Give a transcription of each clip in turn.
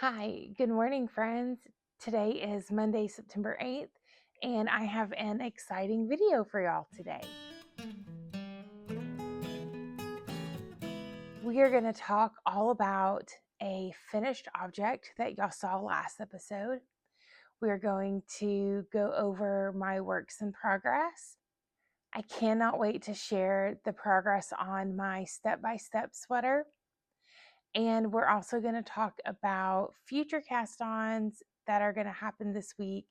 Hi, good morning, friends. Today is Monday, September 8th, and I have an exciting video for y'all today. We are going to talk all about a finished object that y'all saw last episode. We are going to go over my works in progress. I cannot wait to share the progress on my step-by-step sweater. And we're also going to talk about future cast-ons that are going to happen this week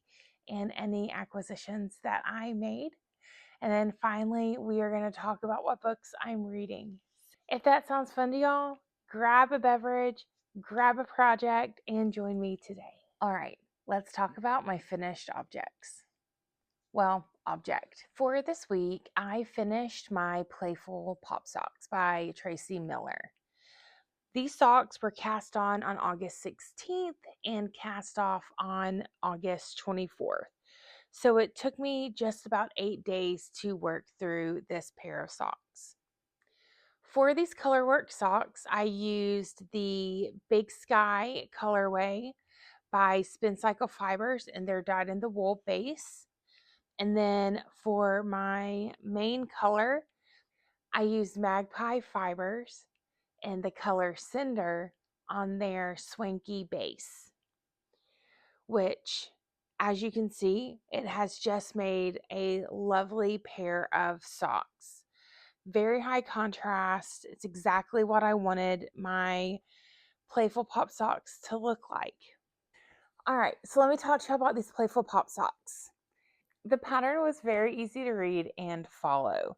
and any acquisitions that I made. And then finally, we are going to talk about what books I'm reading. If that sounds fun to y'all, grab a beverage, grab a project, and join me today. All right, let's talk about my finished objects. Well, object. For this week, I finished my Playful Pop Socks by Tracie Miller. These socks were cast on August 16th and cast off on August 24th. So it took me just about 8 days to work through this pair of socks. For these colorwork socks, I used the Big Sky colorway by Spin Cycle Fibers and their dyed in the wool base. And then for my main color, I used Magpie Fibers and the color Cinder on their swanky base, which, as you can see, it has just made a lovely pair of socks. Very high contrast. It's exactly what I wanted my Playful Pop Socks to look like. All right, so let me talk to you about these Playful Pop Socks. The pattern was very easy to read and follow.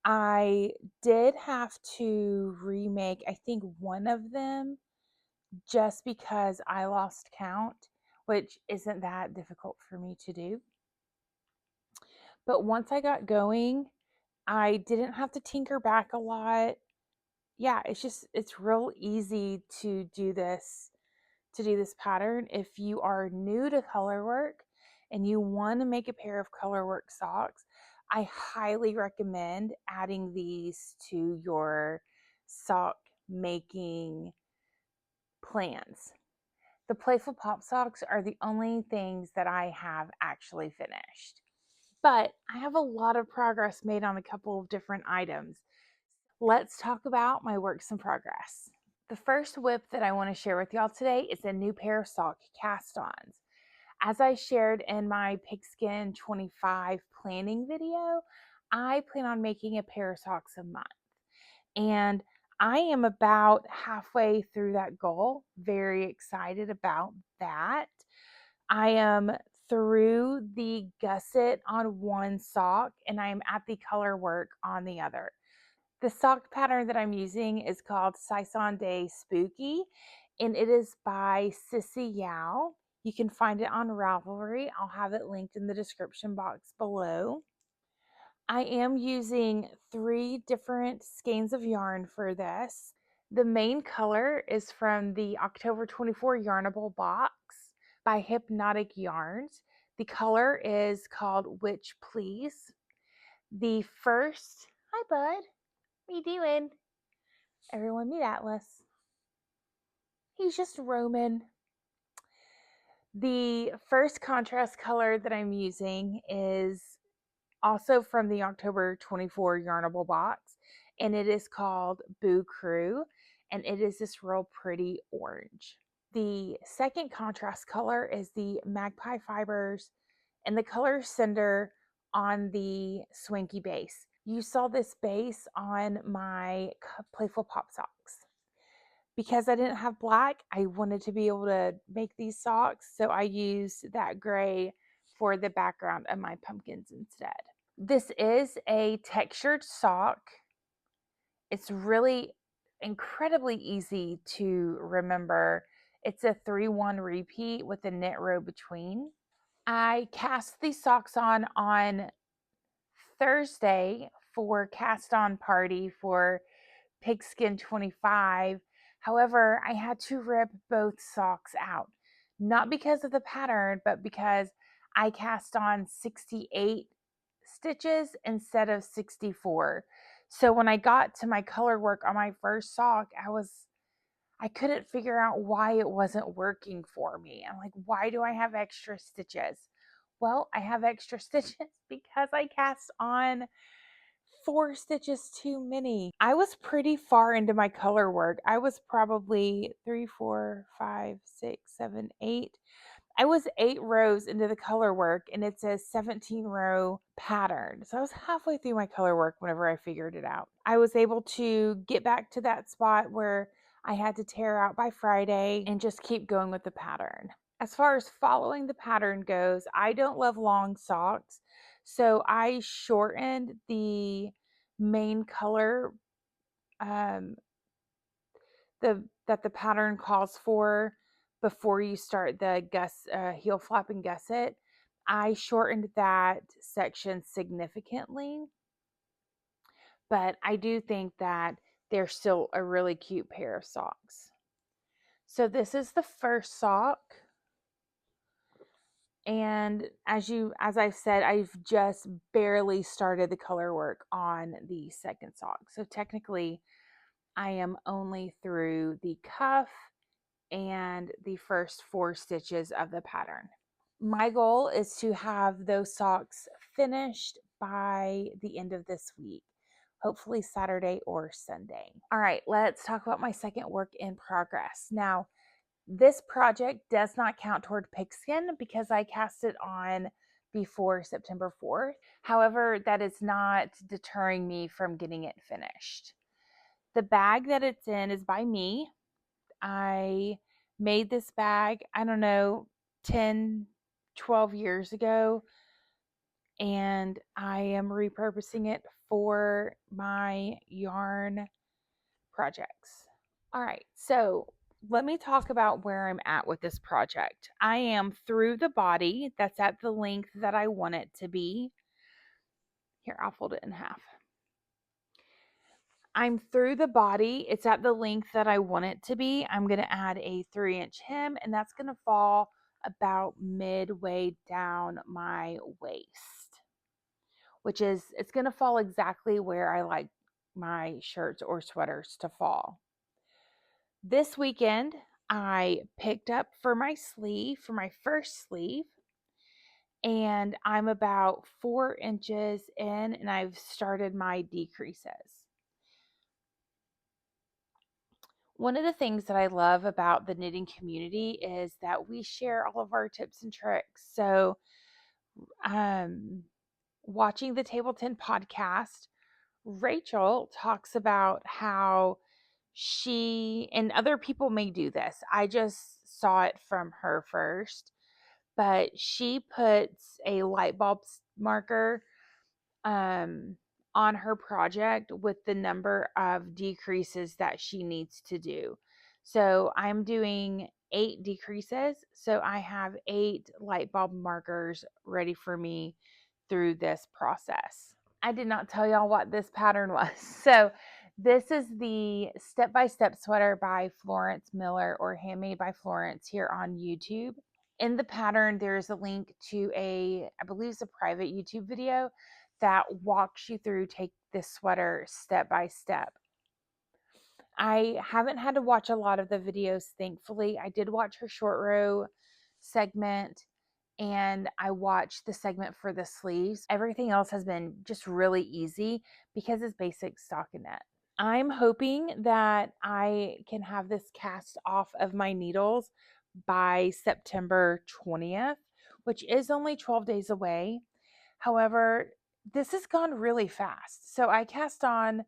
I did have to remake, I think, one of them just because I lost count, which isn't that difficult for me to do. But once I got going, I didn't have to tinker back a lot. Yeah, it's real easy to do this pattern. If you are new to color work and you want to make a pair of color work socks, I highly recommend adding these to your sock making plans. The Playful Pop Socks are the only things that I have actually finished. But I have a lot of progress made on a couple of different items. Let's talk about my works in progress. The first whip that I want to share with y'all today is a new pair of sock cast-ons. As I shared in my Pigskin 25 planning video, I plan on making a pair of socks a month. And I am about halfway through that goal. Very excited about that. I am through the gusset on one sock and I am at the color work on the other. The sock pattern that I'm using is called Saison de Spooky and it is by Cissy Yao. You can find it on Ravelry. I'll have it linked in the description box below. I am using 3 different skeins of yarn for this. The main color is from the October 24 Yarnable box by Hypnotic Yarns. The color is called Witch Please. The first, hi bud, what you doing? Everyone meet Atlas. He's just roaming. The first contrast color that I'm using is also from the October 24 Yarnable box, and it is called Boo Crew, and it is this real pretty orange. The second contrast color is the Magpie Fibers and the color Cinder on the Swanky base. You saw this base on my Playful Pop Socks. Because I didn't have black, I wanted to be able to make these socks, so I used that gray for the background of my pumpkins instead. This is a textured sock. It's really incredibly easy to remember. It's a 3-1 repeat with a knit row between. I cast these socks on Thursday for cast on party for Pigskin 25. However, I had to rip both socks out. Not because of the pattern, but because I cast on 68 stitches instead of 64. So when I got to my color work on my first sock, I couldn't figure out why it wasn't working for me. I'm like, why do I have extra stitches? Well, I have extra stitches because I cast on 4 stitches too many. I was pretty far into my color work. I was probably 3, 4, 5, 6, 7, 8. I was 8 rows into the color work, and it's a 17 row pattern. So I was halfway through my color work whenever I figured it out. I was able to get back to that spot where I had to tear out by Friday and just keep going with the pattern. As far as following the pattern goes, I don't love long socks. So I shortened the main color that the pattern calls for before you start the heel flap and gusset. I shortened that section significantly, but I do think that they're still a really cute pair of socks. So this is the first sock. And as I've said, I've just barely started the color work on the second sock. So technically I am only through the cuff and the first 4 stitches of the pattern. My goal is to have those socks finished by the end of this week, hopefully Saturday or Sunday. All right, let's talk about my second work in progress. Now, this project does not count toward pigskin because I cast it on before September 4th. However, that is not deterring me from getting it finished. The bag that it's in is by me. I made this bag, I don't know, 10, 12 years ago, and I am repurposing it for my yarn projects. All right, so let me talk about where I'm at with this project. I am through the body. That's at the length that I want it to be. Here, I'll fold it in half. I'm through the body. It's at the length that I want it to be. I'm going to add a 3-inch hem, and that's going to fall about midway down my waist, which is, it's going to fall exactly where I like my shirts or sweaters to fall. This weekend, I picked up for my sleeve, for my first sleeve, and I'm about 4 inches in, and I've started my decreases. One of the things that I love about the knitting community is that we share all of our tips and tricks. So, watching the Table 10 podcast, Rachel talks about how she, and other people may do this, I just saw it from her first, but she puts a light bulb marker on her project with the number of decreases that she needs to do. So I'm doing 8 decreases. So I have 8 light bulb markers ready for me through this process. I did not tell y'all what this pattern was. So this is the step-by-step sweater by Florance Miller, or Handmade by Florance, here on YouTube. In the pattern, there's a link to I believe it's a private YouTube video that walks you through take this sweater step by step. I haven't had to watch a lot of the videos, thankfully. I did watch her short row segment, and I watched the segment for the sleeves. Everything else has been just really easy because it's basic stockinette. I'm hoping that I can have this cast off of my needles by September 20th, which is only 12 days away. However, this has gone really fast. So I cast on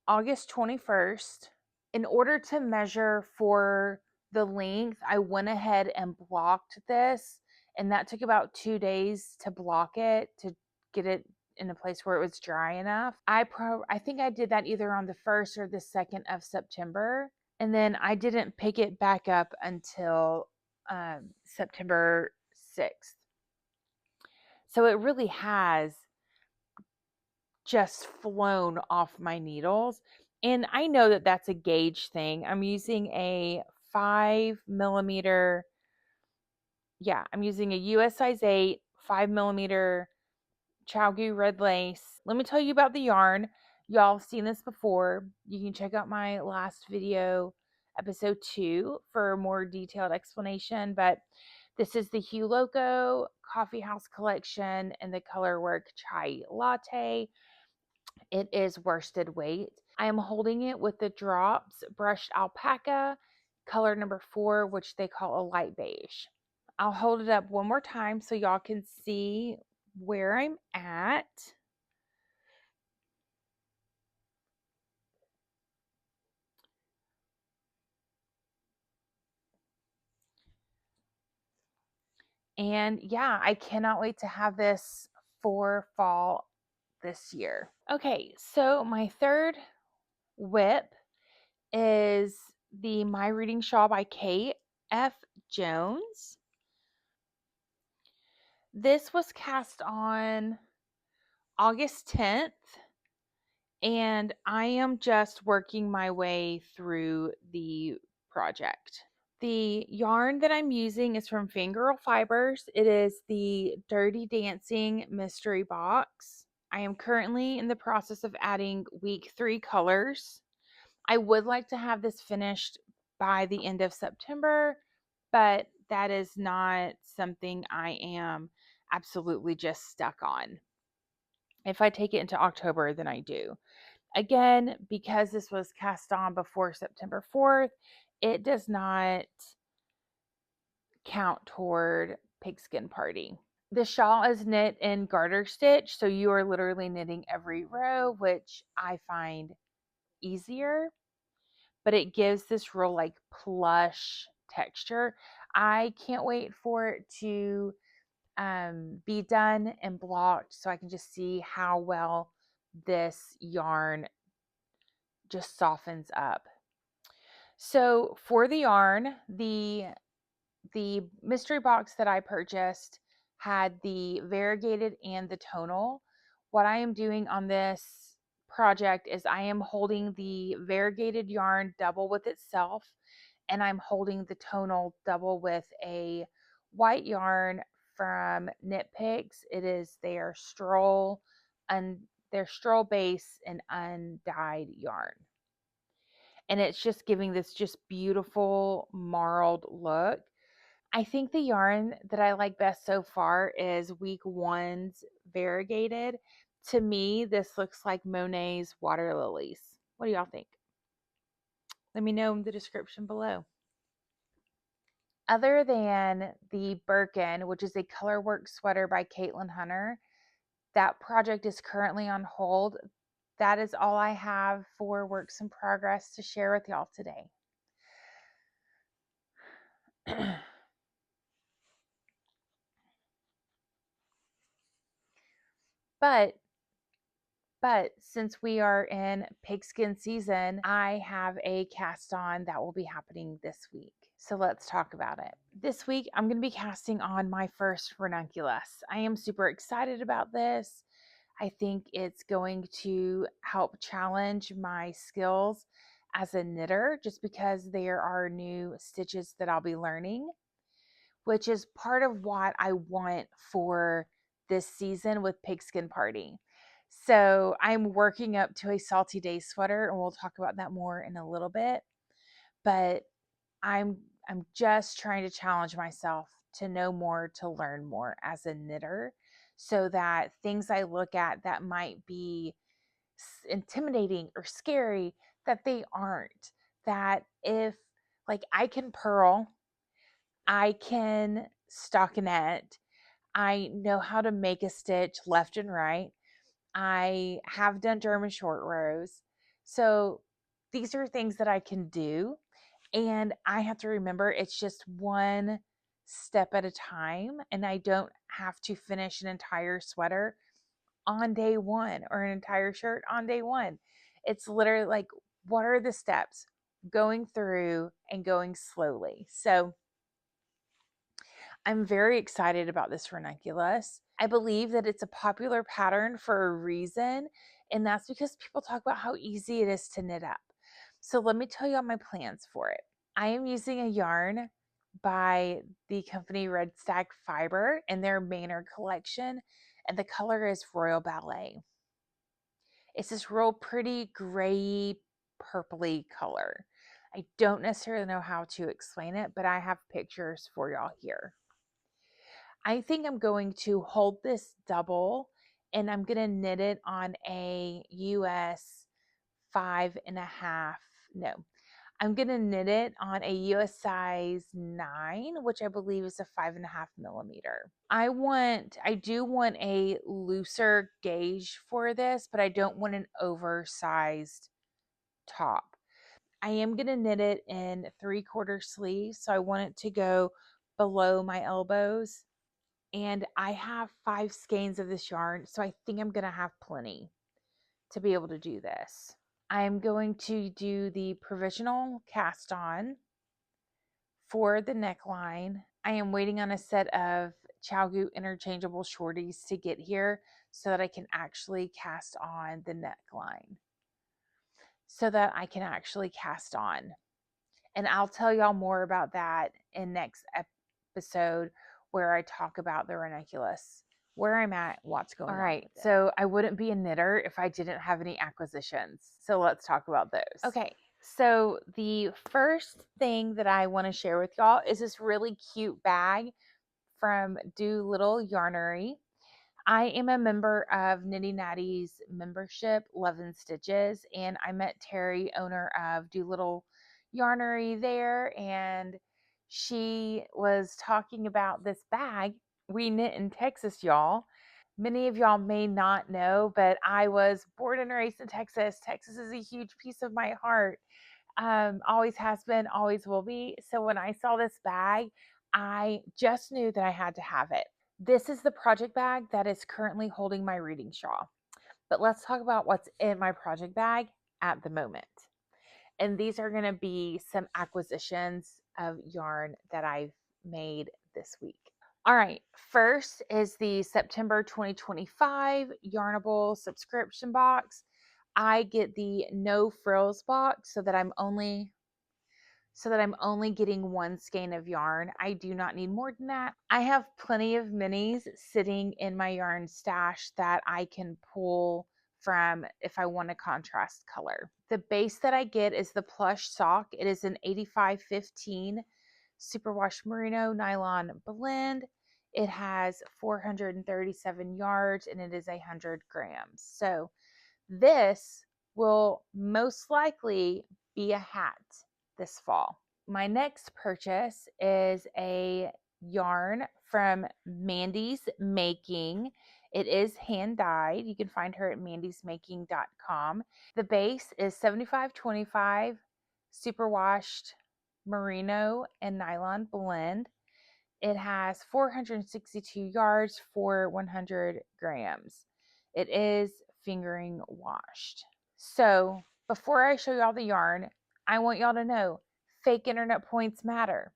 August 21st. In order to measure for the length, I went ahead and blocked this, and that took about 2 days to block it, to get it in a place where it was dry enough. I think I did that either on the 1st or the 2nd of September, and then I didn't pick it back up until September 6th. So it really has just flown off my needles. And I know that that's a gauge thing. I'm using a 5mm. Yeah, I'm using a US size 8, 5mm Chowgu red lace. Let me tell you about the yarn. Y'all have seen this before. You can check out my last video episode 2 for more detailed explanation, but this is the Hue Loco Coffee House collection and the Colorwork Chai Latte. It is worsted weight. I am holding it with the Drops Brushed Alpaca, color number 4, which they call a light beige. I'll hold it up one more time so y'all can see where I'm at. And yeah, I cannot wait to have this for fall this year. Okay, so my third whip is the My Reading Shawl by Kate F. Jones. This was cast on August 10th, and I am just working my way through the project. The yarn that I'm using is from Fangirl Fibers. It is the Dirty Dancing Mystery Box. I am currently in the process of adding week 3 colors. I would like to have this finished by the end of September, but that is not something I am absolutely just stuck on. If I take it into October, then I do. Again, because this was cast on before September 4th, it does not count toward Pigskin Party. The shawl is knit in garter stitch, so you are literally knitting every row, which I find easier, but it gives this real like plush texture. I can't wait for it to be done and blocked so I can just see how well this yarn just softens up. So for the yarn, the mystery box that I purchased had the variegated and the tonal. What I am doing on this project is I am holding the variegated yarn double with itself, and I'm holding the tonal double with a white yarn from Knit Picks. It is their Stroll base and undyed yarn. And it's just giving this just beautiful marled look. I think the yarn that I like best so far is week 1's variegated. To me, this looks like Monet's Water Lilies. What do y'all think? Let me know in the description below. Other than the Birkin, which is a colorwork sweater by Caitlin Hunter, that project is currently on hold. That is all I have for works in progress to share with y'all today. But since we are in pigskin season, I have a cast on that will be happening this week. So let's talk about it. This week, I'm going to be casting on my first Ranunculus. I am super excited about this. I think it's going to help challenge my skills as a knitter just because there are new stitches that I'll be learning, which is part of what I want for this season with Pigskin Party. So I'm working up to a Salty Day sweater, and we'll talk about that more in a little bit. But I'm just trying to challenge myself to know more, to learn more as a knitter, so that things I look at that might be intimidating or scary, that they aren't. That if like I can purl, I can stockinette, I know how to make a stitch left and right. I have done German short rows. So these are things that I can do. And I have to remember it's just one step at a time. And I don't have to finish an entire sweater on day 1 or an entire shirt on day 1. It's literally like, what are the steps? Going through and going slowly. So I'm very excited about this ranunculus. I believe that it's a popular pattern for a reason, and that's because people talk about how easy it is to knit up. So let me tell you all my plans for it. I am using a yarn by the company Red Stag Fiber in their Maynard collection, and the color is Royal Ballet. It's this real pretty gray purpley color. I don't necessarily know how to explain it, but I have pictures for y'all here. I think I'm going to hold this double and I'm going to knit it on a US 5.5. No, I'm going to knit it on a US size 9, which I believe is a 5.5 millimeter. I do want a looser gauge for this, but I don't want an oversized top. I am going to knit it in 3/4 sleeves, so I want it to go below my elbows. And I have 5 skeins of this yarn, so I think I'm going to have plenty to be able to do this. I'm going to do the provisional cast on for the neckline. I am waiting on a set of ChowGoo interchangeable shorties to get here so that I can actually cast on the neckline. And I'll tell y'all more about that in next episode where I talk about the ranunculus, where I'm at, what's going on. All right, so I wouldn't be a knitter if I didn't have any acquisitions. So let's talk about those. Okay, so the first thing that I want to share with y'all is this really cute bag from Doolittle Yarnary. I am a member of Nitty Natty's membership, Love and Stitches, and I met Terry, owner of Doolittle Yarnary there, and she was talking about this bag we knit in Texas, y'all. Many of y'all may not know, but I was born and raised in Texas. Texas is a huge piece of my heart. Always has been, always will be. So when I saw this bag, I just knew that I had to have it. This is the project bag that is currently holding my reading shawl. But let's talk about what's in my project bag at the moment. And these are going to be some acquisitions of yarn that I've made this week. All right, first is the September 2025 Yarnable subscription box. I get the no frills box so that I'm only getting 1 skein of yarn. I do not need more than that. I have plenty of minis sitting in my yarn stash that I can pull from if I want a contrast color. The base that I get is the plush sock. It is an 8515 superwash merino nylon blend. It has 437 yards and it is 100 grams. So this will most likely be a hat this fall. My next purchase is a yarn from Mandy's Making. It is hand dyed. You can find her at mandysmaking.com. The base is 7525 superwashed merino and nylon blend. It has 462 yards for 100 grams. It is fingering washed. So before I show y'all the yarn, I want y'all to know fake internet points matter.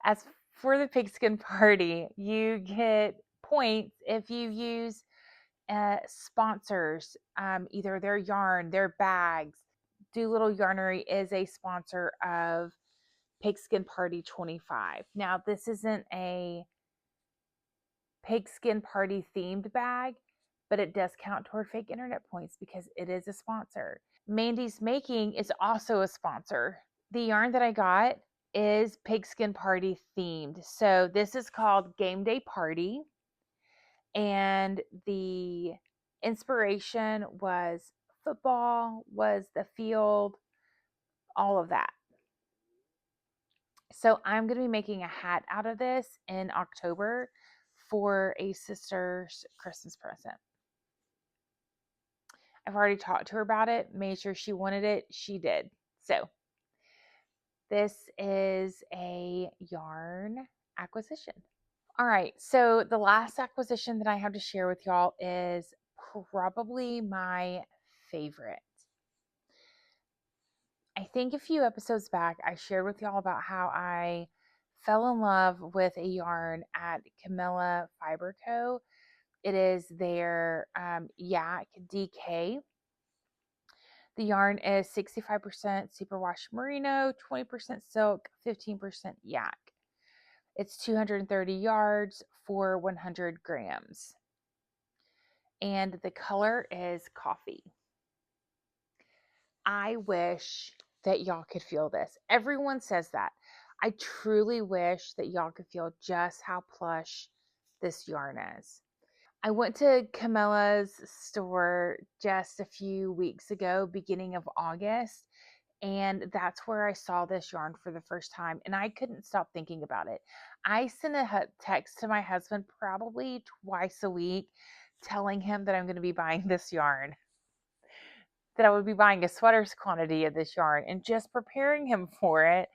As for the pigskin party, you get points if you use sponsors, either their yarn, their bags. Doolittle Yarnary is a sponsor of Pigskin Party 25. Now, this isn't a Pigskin Party themed bag, but it does count toward fake internet points because it is a sponsor. Mandy's Making is also a sponsor. The yarn that I got is Pigskin Party themed. So this is called Game Day Party. And the inspiration was football, was the field, all of that. So I'm going to be making a hat out of this in October for a sister's Christmas present. I've already talked to her about it, made sure she wanted it. She did. So this is a yarn acquisition. All right, so the last acquisition that I have to share with y'all is probably my favorite. I think a few episodes back, I shared with y'all about how I fell in love with a yarn at Camellia Fiber Co. It is their Yak DK. The yarn is 65% superwash merino, 20% silk, 15% yak. It's 230 yards for 100 grams. And the color is coffee. I wish that y'all could feel this. Everyone says that. I truly wish that y'all could feel just how plush this yarn is. I went to Camella's store just a few weeks ago, beginning of August, and that's where I saw this yarn for the first time, and I couldn't stop thinking about it. I sent a text to my husband probably twice a week telling him that I'm going to be buying this yarn, that I would be buying a sweater's quantity of this yarn, and just preparing him for it.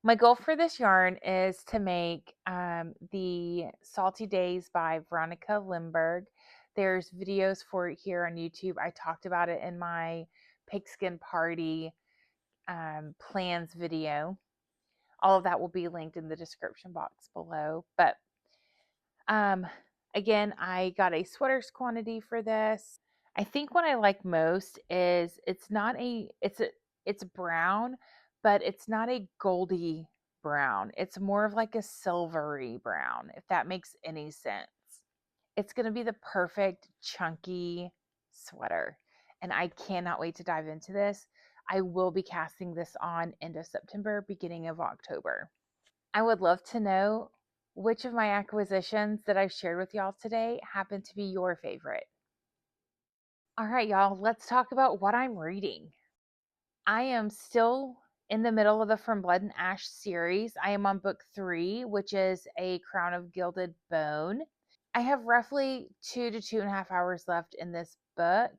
My goal for this yarn is to make the Salty Days by Veronica Lindbergh. There's videos for it here on YouTube. I talked about it in my pigskin party plans video. All of that will be linked in the description box below. But again, I got a sweater's quantity for this. I think what I like most is it's brown, but it's not a goldy brown. It's more of like a silvery brown, if that makes any sense. It's going to be the perfect chunky sweater, and I cannot wait to dive into this. I will be casting this on end of September, beginning of October. I would love to know which of my acquisitions that I've shared with y'all today happen to be your favorite. All right, y'all, let's talk about what I'm reading. I am still in the middle of the From Blood and Ash series. I am on book 3, which is A Crown of Gilded Bone. I have roughly 2 to 2.5 hours left in this book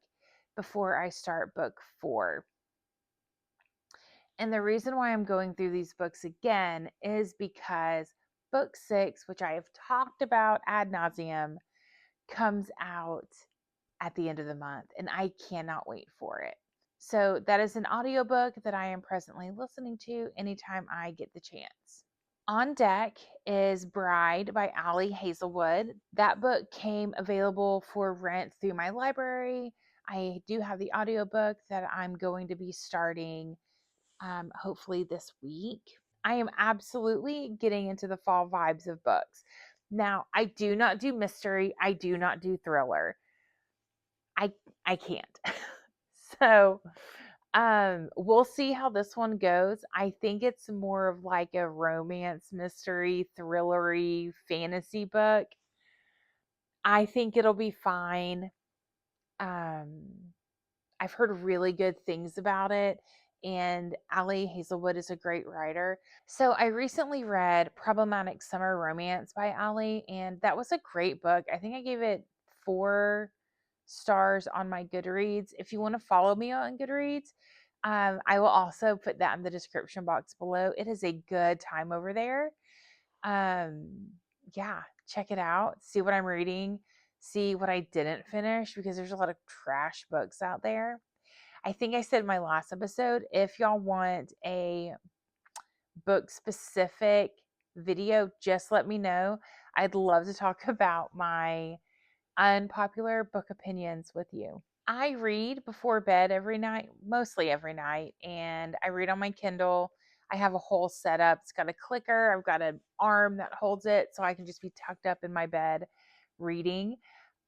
before I start book 4. And the reason why I'm going through these books again is because book 6, which I have talked about ad nauseum, comes out at the end of the month, and I cannot wait for it. So that is an audiobook that I am presently listening to anytime I get the chance. On deck is Bride by Ali Hazelwood. That book came available for rent through my library. I do have the audiobook that I'm going to be starting hopefully this week. I am absolutely getting into the fall vibes of books. Now, I do not do mystery. I do not do thriller. I can't. So, we'll see how this one goes. I think it's more of like a romance, mystery, thrillery, fantasy book. I think it'll be fine. I've heard really good things about it, and Ali Hazelwood is a great writer. So I recently read Problematic Summer Romance by Ali, and that was a great book. I think I gave it 4 stars on my Goodreads. If you want to follow me on Goodreads, I will also put that in the description box below. It is a good time over there. Yeah, check it out. See what I'm reading. See what I didn't finish, because there's a lot of trash books out there. I think I said in my last episode, if y'all want a book specific video, just let me know. I'd love to talk about my unpopular book opinions with you. I read before bed every night, mostly every night, and I read on my Kindle. I have a whole setup. It's got a clicker. I've got an arm that holds it, so I can just be tucked up in my bed reading.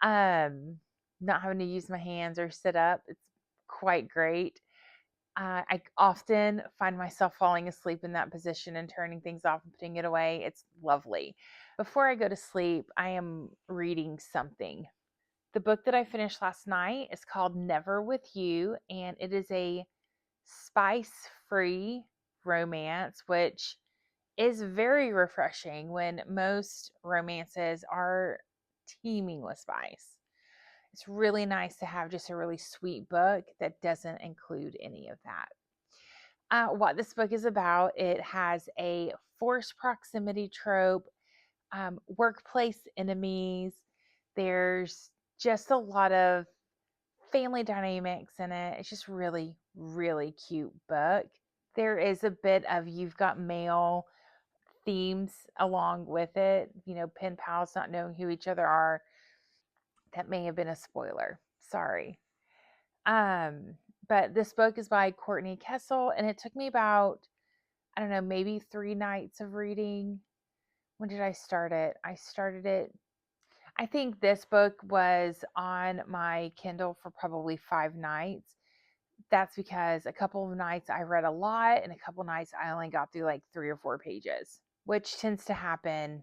Not having to use my hands or sit up. It's quite great. I often find myself falling asleep in that position and turning things off and putting it away. It's lovely. Before I go to sleep, I am reading something. The book that I finished last night is called Never With You, and it is a spice-free romance, which is very refreshing when most romances are teeming with spice. It's really nice to have just a really sweet book that doesn't include any of that. What this book is about, it has a forced proximity trope, workplace enemies. There's just a lot of family dynamics in it. It's just really, really cute book. There is a bit of you've got mail themes along with it. You know, pen pals not knowing who each other are. That may have been a spoiler. Sorry. But this book is by Kourtney Keisel, and it took me about, I don't know, maybe 3 nights of reading. When did I start it? I think this book was on my Kindle for probably 5 nights. that's because a couple of nights I read a lot, and a couple nights I only got through like 3 or 4 pages, which tends to happen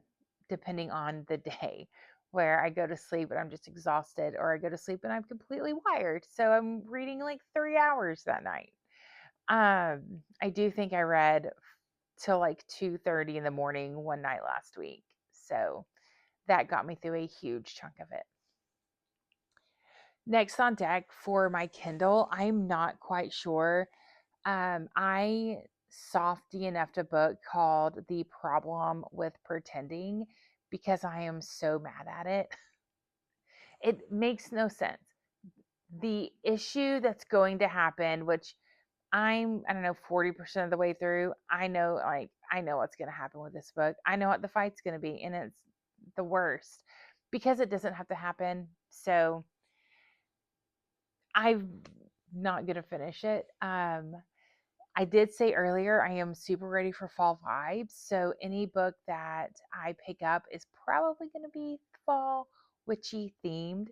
depending on the day, where I go to sleep and I'm just exhausted, or I go to sleep and I'm completely wired. So I'm reading like 3 hours that night. I do think I read till like 2:30 in the morning one night last week. So that got me through a huge chunk of it. Next on deck for my Kindle, I'm not quite sure. I soft DNF'd a book called The Problem with Pretending because I am so mad at it. It makes no sense. The issue that's going to happen, which I don't know, 40% of the way through, I know what's going to happen with this book. I know what the fight's going to be, and it's the worst because it doesn't have to happen. So I'm not going to finish it. I did say earlier I am super ready for fall vibes. So any book that I pick up is probably going to be fall witchy themed,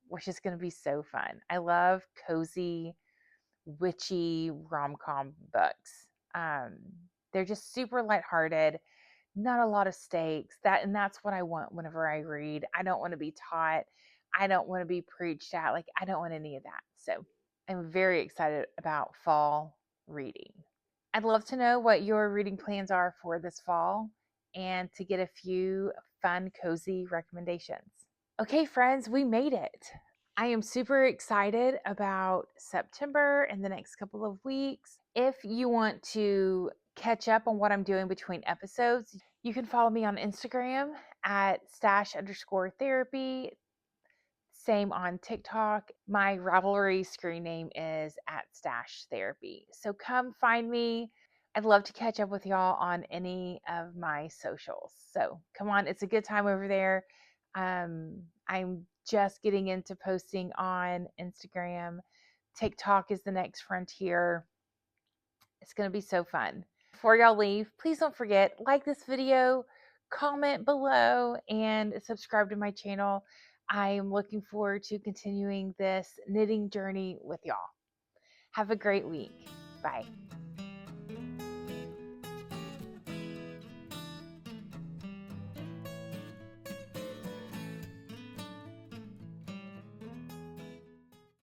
which is going to be so fun. I love cozy witchy rom-com books. They're just super lighthearted, not a lot of stakes. That's what I want whenever I read. I don't want to be taught. I don't want to be preached at. Like, I don't want any of that. So I'm very excited about fall reading. I'd love to know what your reading plans are for this fall and to get a few fun, cozy recommendations. Okay, friends, we made it. I am super excited about September and the next couple of weeks. If you want to catch up on what I'm doing between episodes, you can follow me on Instagram at stash_therapy. Same on TikTok. My Ravelry screen name is at Stash Therapy. So come find me. I'd love to catch up with y'all on any of my socials. So come on, it's a good time over there. I'm just getting into posting on Instagram. TikTok is the next frontier. It's going to be so fun. Before y'all leave, please don't forget, like this video, comment below, and subscribe to my channel. I am looking forward to continuing this knitting journey with y'all. Have a great week. Bye.